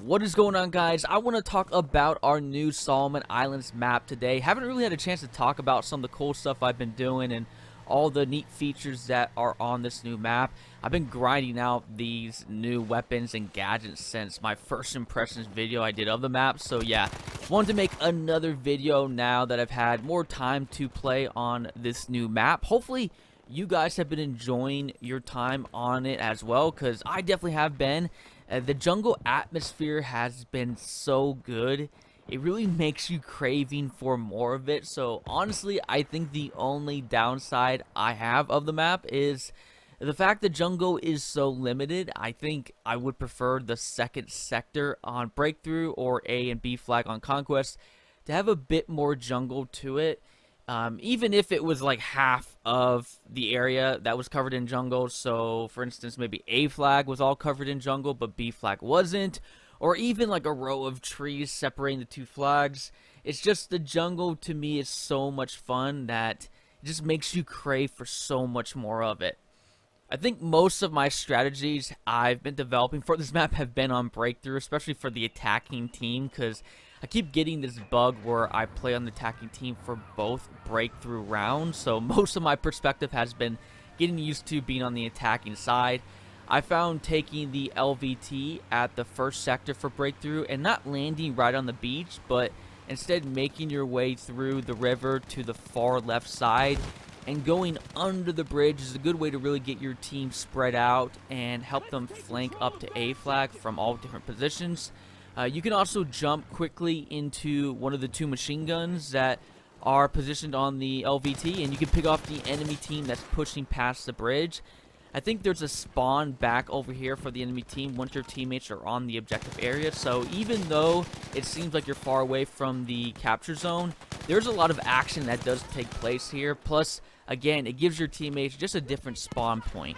What is going on, guys? I want to talk about our new Solomon Islands map today. Haven't really had a chance to talk about some of the cool stuff I've been doing and all the neat features that are on this new map. I've been grinding out these new weapons and gadgets since my first impressions video I did of the map. So yeah, wanted to make another video now that I've had more time to play on this new map. Hopefully you guys have been enjoying your time on it as well, because I definitely have been. The jungle atmosphere has been so good. It really makes you craving for more of it. So honestly, I think the only downside I have of the map is the fact that jungle is so limited. I think I would prefer the second sector on Breakthrough or A and B flag on Conquest to have a bit more jungle to it. Even if it was like half of the area that was covered in jungle, so for instance maybe A flag was all covered in jungle but B flag wasn't, or even like a row of trees separating the two flags. It's just the jungle to me is so much fun that it just makes you crave for so much more of it. I think most of my strategies I've been developing for this map have been on Breakthrough, especially for the attacking team, because I keep getting this bug where I play on the attacking team for both Breakthrough rounds. So most of my perspective has been getting used to being on the attacking side. I found taking the LVT at the first sector for Breakthrough and not landing right on the beach, but instead making your way through the river to the far left side and going under the bridge is a good way to really get your team spread out and help them flank up to A flag from all different positions. You can also jump quickly into one of the two machine guns that are positioned on the LVT, and you can pick off the enemy team that's pushing past the bridge. I think there's a spawn back over here for the enemy team once your teammates are on the objective area. So even though it seems like you're far away from the capture zone, there's a lot of action that does take place here. Plus, again, it gives your teammates just a different spawn point.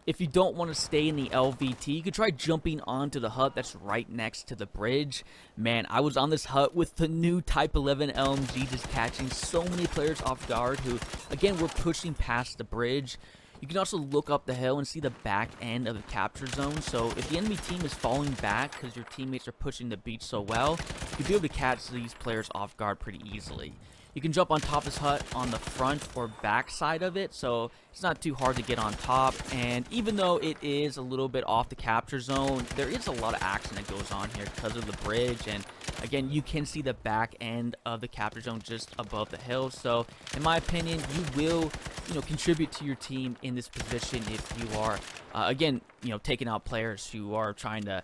If you don't want to stay in the LVT, you could try jumping onto the hut that's right next to the bridge. Man, I was on this hut with the new Type 11 LMG, just catching so many players off guard who, again, were pushing past the bridge. You can also look up the hill and see the back end of the capture zone. So if the enemy team is falling back because your teammates are pushing the beach so well, you'll be able to catch these players off guard pretty easily. You can jump on top of this hut on the front or back side of it, so it's not too hard to get on top. And even though it is a little bit off the capture zone, there is a lot of action that goes on here because of the bridge. And again, you can see the back end of the capture zone just above the hill. So in my opinion, you will, contribute to your team in this position if you are, again, taking out players who are trying to,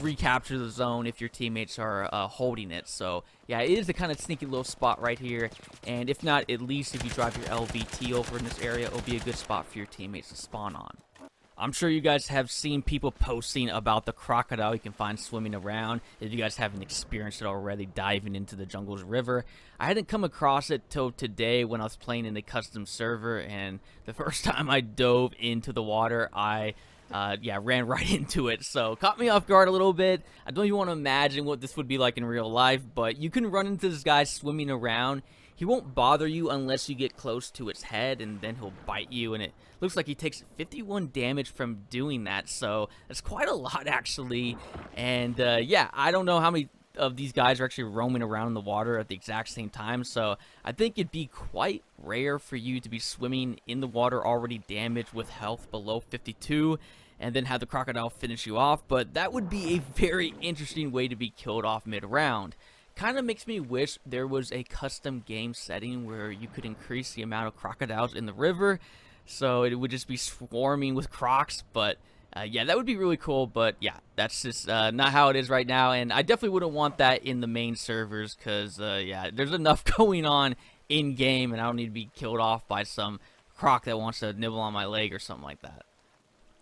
recapture the zone if your teammates are holding it. So yeah, it is a kind of sneaky little spot right here, and if not, at least if you drive your LVT over in this area, it'll be a good spot for your teammates to spawn on. I'm sure you guys have seen people posting about the crocodile you can find swimming around. If you guys haven't experienced it already, diving into the jungle's river. I hadn't come across it till today when I was playing in the custom server, and the first time I dove into the water, I ran right into it. So caught me off guard a little bit. I don't even want to imagine what this would be like in real life, but you can run into this guy swimming around. He won't bother you unless you get close to its head, and then he'll bite you, and it looks like he takes 51 damage from doing that, so that's quite a lot actually. And yeah, I don't know how many of these guys are actually roaming around in the water at the exact same time, so I think it'd be quite rare for you to be swimming in the water already damaged with health below 52 and then have the crocodile finish you off. But that would be a very interesting way to be killed off mid-round. Kind of makes me wish there was a custom game setting where you could increase the amount of crocodiles in the river, so it would just be swarming with crocs. But yeah, that would be really cool. But yeah, that's just not how it is right now, and I definitely wouldn't want that in the main servers, because yeah, there's enough going on in game, and I don't need to be killed off by some croc that wants to nibble on my leg or something like that.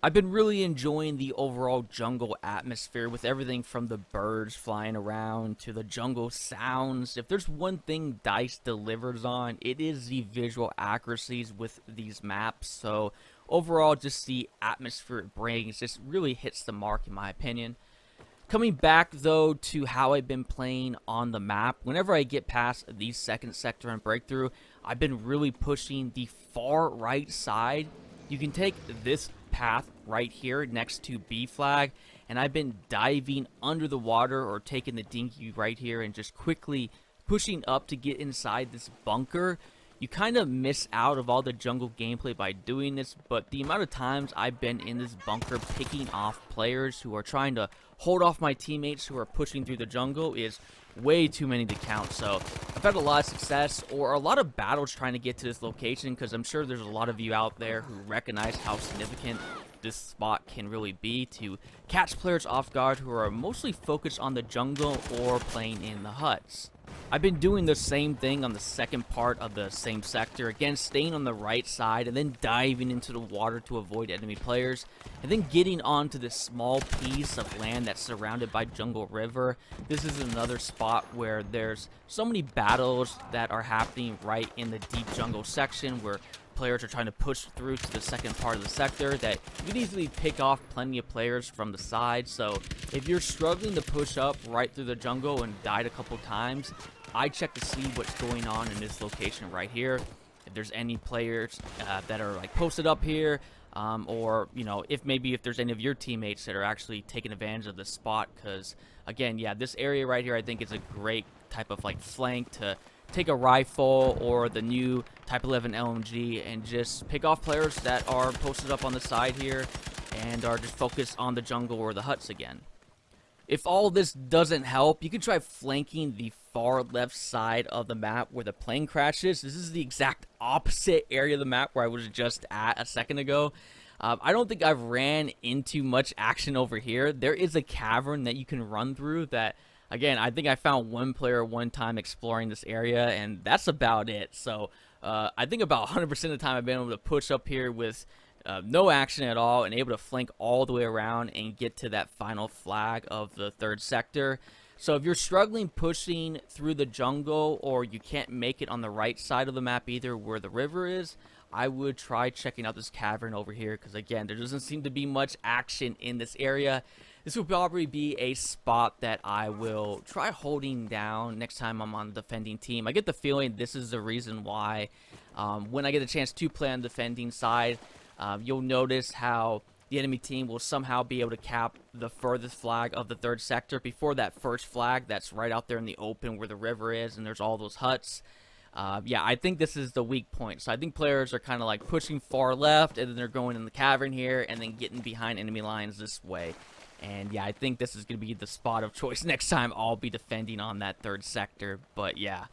I've been really enjoying the overall jungle atmosphere with everything from the birds flying around to the jungle sounds. If there's one thing DICE delivers on, it is the visual accuracies with these maps. So overall, just the atmosphere it brings just really hits the mark in my opinion. Coming back though to how I've been playing on the map, whenever I get past the second sector and Breakthrough, I've been really pushing the far right side. You can take this path right here next to B flag, and I've been diving under the water or taking the dinghy right here and just quickly pushing up to get inside this bunker. You kind of miss out of all the jungle gameplay by doing this, but the amount of times I've been in this bunker picking off players who are trying to hold off my teammates who are pushing through the jungle is way too many to count. So I've had a lot of success or a lot of battles trying to get to this location, because I'm sure there's a lot of you out there who recognize how significant this spot can really be to catch players off guard who are mostly focused on the jungle or playing in the huts. I've been doing the same thing on the second part of the same sector, again staying on the right side and then diving into the water to avoid enemy players, and then getting onto this small piece of land that's surrounded by Jungle River. This is another spot where there's so many battles that are happening right in the deep jungle section where players are trying to push through to the second part of the sector that you can easily pick off plenty of players from the side. So if you're struggling to push up right through the jungle and died a couple times, I check to see what's going on in this location right here. If there's any players that are like posted up here, or you know, if there's any of your teammates that are actually taking advantage of this spot, because again, yeah, this area right here I think is a great type of like flank to take a rifle or the new Type 11 LMG and just pick off players that are posted up on the side here and are just focused on the jungle or the huts again. If all this doesn't help, you can try flanking the far left side of the map where the plane crashes. This is the exact opposite area of the map where I was just at a second ago. I don't think I've ran into much action over here. There is a cavern that you can run through that, again, I think I found one player one time exploring this area, and that's about it. So I think about 100% of the time I've been able to push up here with no action at all and able to flank all the way around and get to that final flag of the third sector. So if you're struggling pushing through the jungle, or you can't make it on the right side of the map either where the river is, I would try checking out this cavern over here, because again, there doesn't seem to be much action in this area. This will probably be a spot that I will try holding down next time I'm on the defending team. I get the feeling this is the reason why when I get a chance to play on the defending side, you'll notice how the enemy team will somehow be able to cap the furthest flag of the third sector before that first flag that's right out there in the open where the river is and there's all those huts. Yeah, I think this is the weak point. So I think players are kind of like pushing far left, and then they're going in the cavern here and then getting behind enemy lines this way. And yeah, I think this is going to be the spot of choice next time I'll be defending on that third sector. But yeah,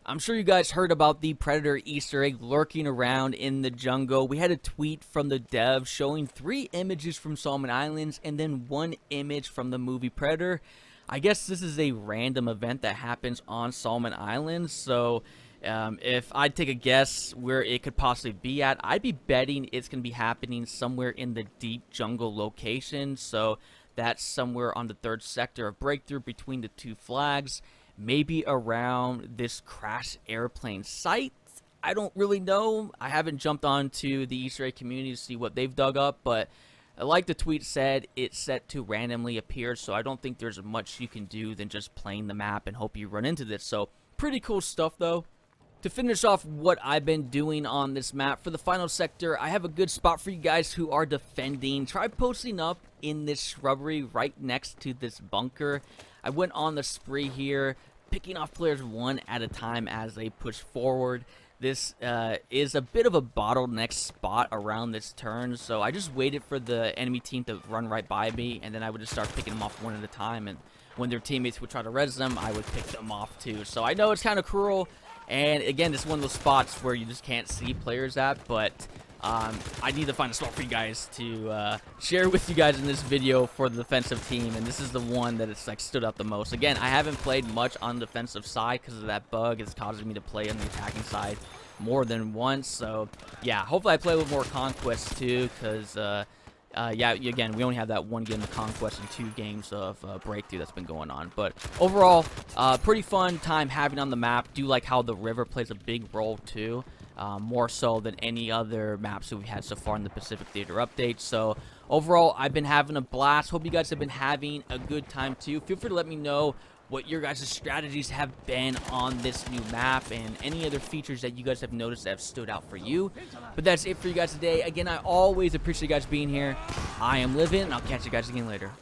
I'm sure you guys heard about the Predator Easter egg lurking around in the jungle. We had a tweet from the dev showing 3 images from Solomon Islands and then 1 image from the movie Predator. I guess this is a random event that happens on Solomon Islands, so if I'd take a guess where it could possibly be at, I'd be betting it's going to be happening somewhere in the deep jungle location. So that's somewhere on the third sector, a breakthrough between the 2 flags, maybe around this crash airplane site. I don't really know. I haven't jumped onto the Easter egg community to see what they've dug up, but like the tweet said, it's set to randomly appear, so I don't think there's much you can do than just playing the map and hope you run into this. So pretty cool stuff though. To finish off what I've been doing on this map, for the final sector, I have a good spot for you guys who are defending. Try posting up in this shrubbery right next to this bunker. I went on the spree here, picking off players one at a time as they push forward. This is a bit of a bottleneck spot around this turn, so I just waited for the enemy team to run right by me, and then I would just start picking them off one at a time, and when their teammates would try to res them, I would pick them off too. So I know it's kind of cruel, and again, it's one of those spots where you just can't see players at, but I need to find a spot for you guys to share with you guys in this video for the defensive team, and this is the one that it's like stood out the most. Again, I haven't played much on the defensive side because of that bug. It's causing me to play on the attacking side more than once. So yeah, hopefully I play with more Conquest too, because yeah, again, we only have that 1 game of Conquest and 2 games of Breakthrough that's been going on. But overall, pretty fun time having on the map. Do like how the river plays a big role too. more so than any other maps that we've had so far in the Pacific Theater update. So overall, I've been having a blast. Hope you guys have been having a good time too. Feel free to let me know what your guys' strategies have been on this new map and any other features that you guys have noticed that have stood out for you. But that's it for you guys today. Again, I always appreciate you guys being here. I am Livin', and I'll catch you guys again later.